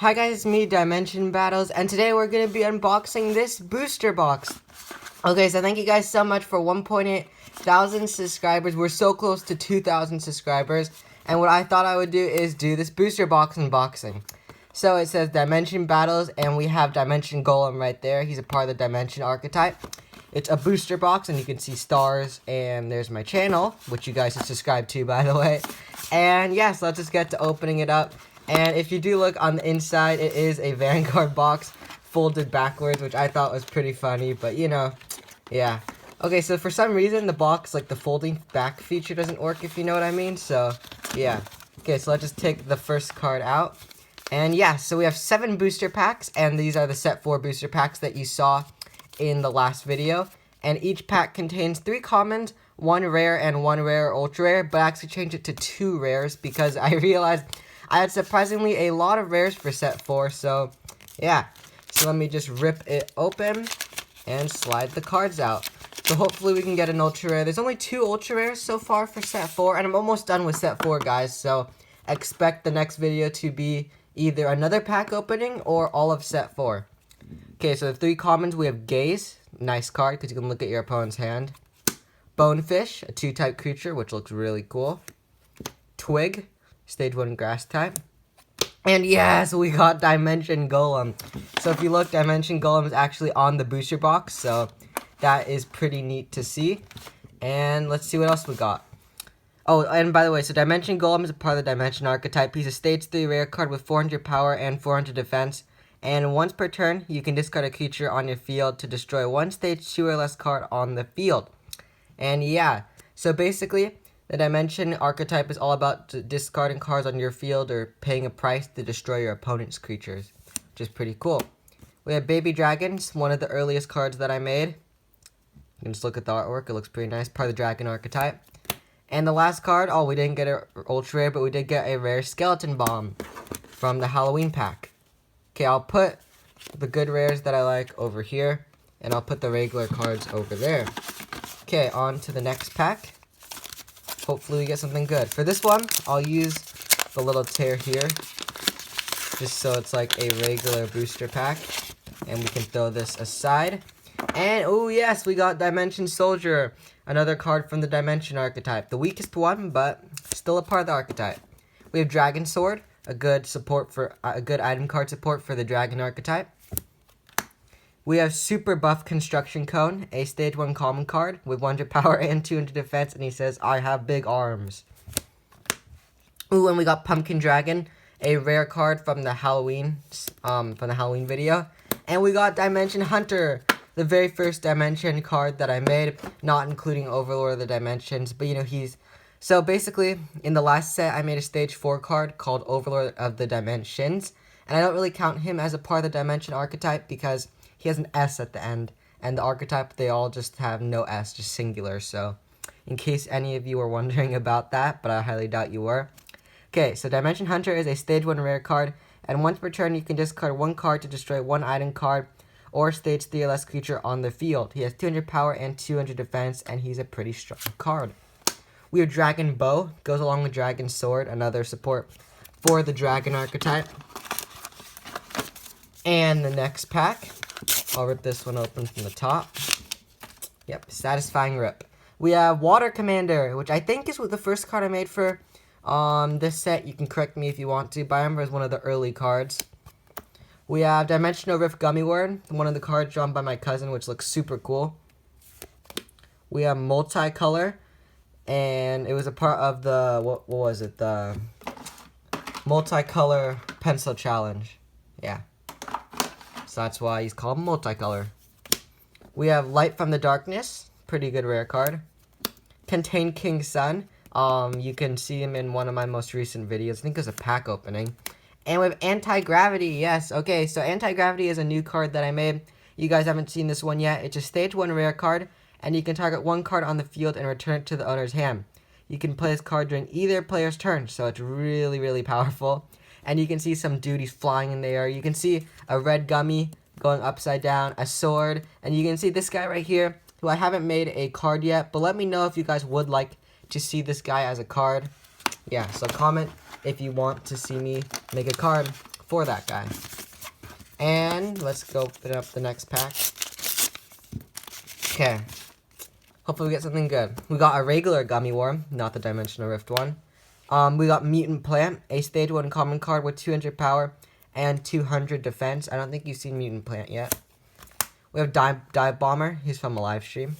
Hi guys, it's me, Dimension Battles, and today we're going to be unboxing this booster box. Okay, so thank you guys so much for 1.8 thousand subscribers. We're so close to 2,000 subscribers, and what I thought I would do is do this booster box unboxing. So it says Dimension Battles, and we have Dimension Golem right there. He's a part of the Dimension archetype. It's a booster box, and you can see stars, and there's my channel, which you guys should subscribe to, by the way. And yes, let's just get to opening it up. And if you do look on the inside, it is a Vanguard box folded backwards, which I thought was pretty funny, but you know, yeah. Okay, so for some reason, the box, like the folding back feature doesn't work, if you know what I mean, so yeah. Okay, so let's just take the first card out. And yeah, so we have 7 booster packs, and these are the set 4 booster packs that you saw in the last video. And each pack contains 3 commons, 1 rare, and 1 rare or ultra rare, but I actually changed it to 2 rares because I realized I had surprisingly a lot of rares for set 4, so yeah. So let me just rip it open and slide the cards out. So hopefully we can get an ultra rare. There's only 2 ultra rares so far for set 4, and I'm almost done with set 4, guys. So expect the next video to be either another pack opening or all of set 4. Okay, so the 3 commons, we have Gaze, nice card because you can look at your opponent's hand. Bonefish, a 2-type creature, which looks really cool. Twig, stage 1 grass type. And yes, we got Dimension Golem. So if you look, Dimension Golem is actually on the booster box, so that is pretty neat to see. And let's see what else we got. Oh, and by the way, so Dimension Golem is a part of the Dimension archetype. He's a stage 3 rare card with 400 power and 400 defense. And once per turn, you can discard a creature on your field to destroy 1 stage 2 or less card on the field. And yeah, so basically, the Dimension archetype is all about discarding cards on your field or paying a price to destroy your opponent's creatures, which is pretty cool. We have Baby Dragons, one of the earliest cards that I made. You can just look at the artwork, it looks pretty nice, part of the Dragon archetype. And the last card, oh, we didn't get an ultra rare, but we did get a rare Skeleton Bomb from the Halloween pack. Okay, I'll put the good rares that I like over here, and I'll put the regular cards over there. Okay, on to the next pack. Hopefully we get something good. For this one, I'll use the little tear here, just so it's like a regular booster pack. And we can throw this aside. And, oh yes, we got Dimension Soldier, another card from the Dimension archetype. The weakest one, but still a part of the archetype. We have Dragon Sword, a good item card support for the Dragon archetype. We have Super Buff Construction Cone, a stage 1 common card with 100 power and 200 defense, and he says, I have big arms. Ooh, and we got Pumpkin Dragon, a rare card from the Halloween video. And we got Dimension Hunter, the very first Dimension card that I made, not including Overlord of the Dimensions, but you know, so basically, in the last set, I made a stage 4 card called Overlord of the Dimensions, and I don't really count him as a part of the Dimension archetype because he has an S at the end, and the archetype, they all just have no S, just singular, so in case any of you were wondering about that, but I highly doubt you were. Okay, so Dimension Hunter is a stage 1 rare card, and once per turn, you can discard 1 card to destroy 1 item card or stage 3 or less creature on the field. He has 200 power and 200 defense, and he's a pretty strong card. We have Dragon Bow, goes along with Dragon Sword, another support for the Dragon archetype. And the next pack, I'll rip this one open from the top. Yep, satisfying rip. We have Water Commander, which I think is the first card I made for this set. You can correct me if you want to, but I remember it's one of the early cards. We have Dimensional Rift Gummy Worm, one of the cards drawn by my cousin, which looks super cool. We have Multicolor, and it was a part of the, what was it, the Multicolor Pencil Challenge. Yeah. So that's why he's called Multicolor. We have Light from the Darkness, pretty good rare card. Contain King Sun, you can see him in one of my most recent videos. I think it was a pack opening. And we have Anti-Gravity, yes. Okay, so Anti-Gravity is a new card that I made. You guys haven't seen this one yet. It's a stage 1 rare card, and you can target 1 card on the field and return it to the owner's hand. You can play this card during either player's turn, so it's really, really powerful. And you can see some duties flying in the air. You can see a red gummy going upside down, a sword, and you can see this guy right here, who I haven't made a card yet, but let me know if you guys would like to see this guy as a card. Yeah, so comment if you want to see me make a card for that guy. And let's go open up the next pack. Okay. Hopefully we get something good. We got a regular Gummy Worm, not the Dimensional Rift one. We got Mutant Plant, a stage 1 common card with 200 power and 200 defense. I don't think you've seen Mutant Plant yet. We have Dive Bomber, he's from a live stream.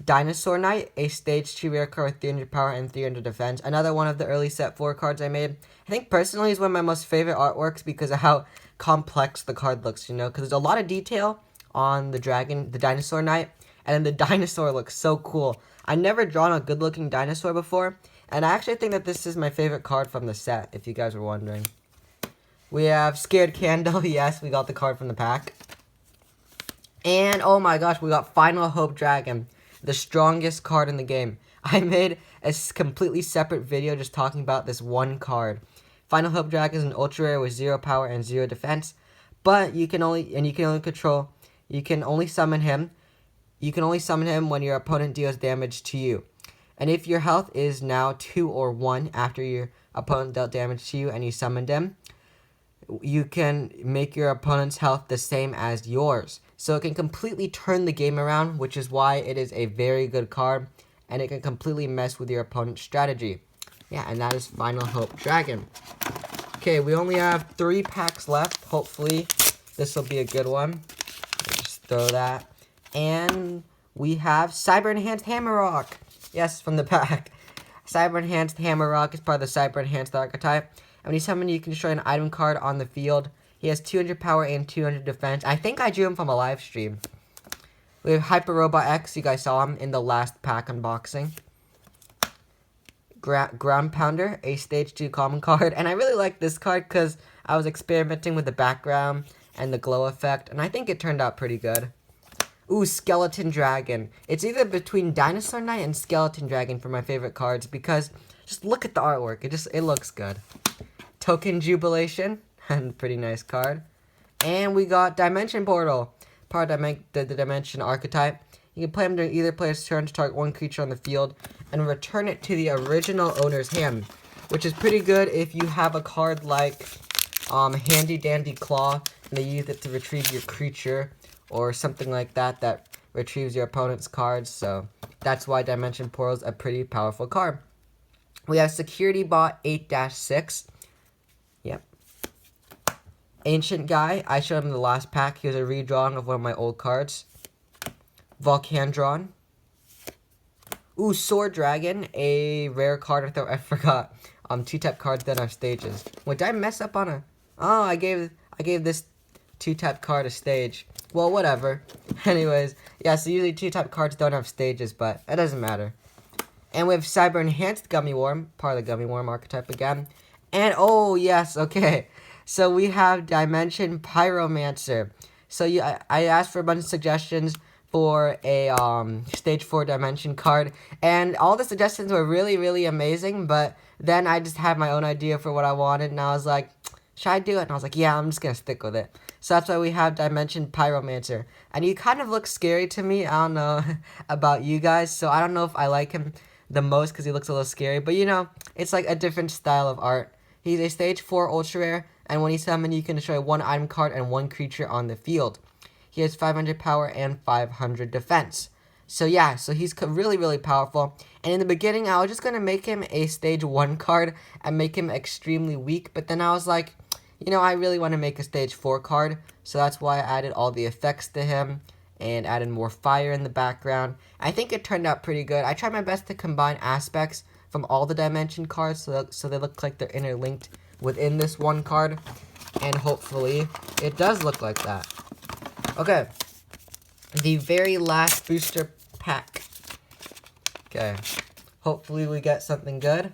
Dinosaur Knight, a stage 2 rare card with 300 power and 300 defense. Another one of the early set 4 cards I made. I think personally is one of my most favorite artworks because of how complex the card looks, you know, because there's a lot of detail on the Dinosaur Knight. And then the dinosaur looks so cool. I've never drawn a good-looking dinosaur before. And I actually think that this is my favorite card from the set, if you guys were wondering. We have Scared Candle. Yes, we got the card from the pack. And, oh my gosh, we got Final Hope Dragon. The strongest card in the game. I made a completely separate video just talking about this one card. Final Hope Dragon is an ultra rare with 0 power and 0 defense. But you can only summon him. You can only summon him when your opponent deals damage to you. And if your health is now 2 or 1 after your opponent dealt damage to you and you summoned him, you can make your opponent's health the same as yours. So it can completely turn the game around, which is why it is a very good card. And it can completely mess with your opponent's strategy. Yeah, and that is Final Hope Dragon. Okay, we only have 3 packs left. Hopefully, this will be a good one. Just throw that. And we have Cyber Enhanced Hammerrock. Yes, from the pack. Cyber Enhanced Hammerrock is part of the Cyber Enhanced archetype. And when you summon, you can destroy an item card on the field. He has 200 power and 200 defense. I think I drew him from a live stream. We have Hyper Robot X. You guys saw him in the last pack unboxing. Ground Pounder, a stage 2 common card. And I really like this card because I was experimenting with the background and the glow effect. And I think it turned out pretty good. Ooh, Skeleton Dragon. It's either between Dinosaur Knight and Skeleton Dragon for my favorite cards because just look at the artwork. It looks good. Token Jubilation. Pretty nice card. And we got Dimension Portal. Part of the Dimension archetype. You can play him during either player's turn to target one creature on the field and return it to the original owner's hand, which is pretty good if you have a card like Handy Dandy Claw and they use it to retrieve your creature or something like that that retrieves your opponent's cards. So that's why Dimension Portal is a pretty powerful card. We have Security Bot 8-6. Yep. Ancient Guy. I showed him in the last pack. He was a redrawing of one of my old cards. Volcandron. Ooh, Sword Dragon. A rare card. I forgot. 2-tap cards that are stages. Wait, did I mess up on a... Oh, I gave this 2-tap card a stage. Well, whatever. Anyways, yeah, so usually 2-tap cards don't have stages, but it doesn't matter. And we have Cyber Enhanced Gummy Worm, part of the Gummy Worm archetype again. And, oh, yes, okay. So we have Dimension Pyromancer. So I asked for a bunch of suggestions for a stage 4 dimension card. And all the suggestions were really, really amazing. But then I just had my own idea for what I wanted. And I was like, should I do it? And I was like, yeah, I'm just going to stick with it. So that's why we have Dimension Pyromancer. And he kind of looks scary to me. I don't know about you guys. So I don't know if I like him the most because he looks a little scary. But, you know, it's like a different style of art. He's a stage 4 ultra rare. And when he's summoned, you can destroy one item card and one creature on the field. He has 500 power and 500 defense. So yeah, so he's really, really powerful. And in the beginning, I was just going to make him a stage 1 card and make him extremely weak. But then I was like, you know, I really want to make a stage 4 card. So that's why I added all the effects to him and added more fire in the background. I think it turned out pretty good. I tried my best to combine aspects from all the dimension cards so they look like they're interlinked within this one card. And hopefully it does look like that. Okay. The very last booster pack. Okay. Hopefully we get something good.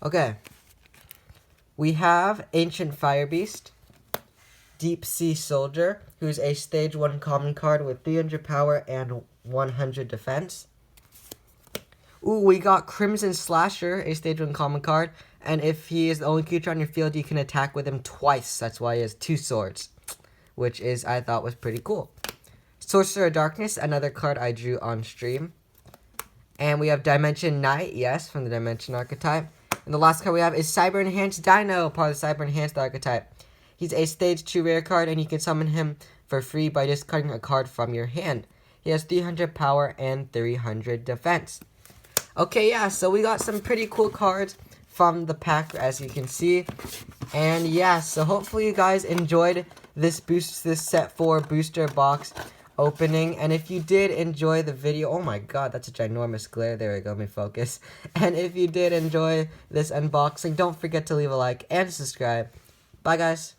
Okay. We have Ancient Fire Beast, Deep Sea Soldier, who's a stage 1 common card with 300 power and 100 defense. Ooh, we got Crimson Slasher, a stage 1 common card, and if he is the only creature on your field, you can attack with him twice. That's why he has 2 swords, which I thought was pretty cool. Sorcerer of Darkness, another card I drew on stream. And we have Dimension Knight, yes, from the Dimension archetype. And the last card we have is Cyber Enhanced Dino, part of the Cyber Enhanced archetype. He's a stage 2 rare card, and you can summon him for free by discarding a card from your hand. He has 300 power and 300 defense. Okay, yeah, so we got some pretty cool cards from the pack, as you can see. And yeah, so hopefully you guys enjoyed this set 4 booster box opening. And if you did enjoy the video, oh my god, that's a ginormous glare. There we go, let me focus. And if you did enjoy this unboxing, don't forget to leave a like and subscribe. Bye, guys.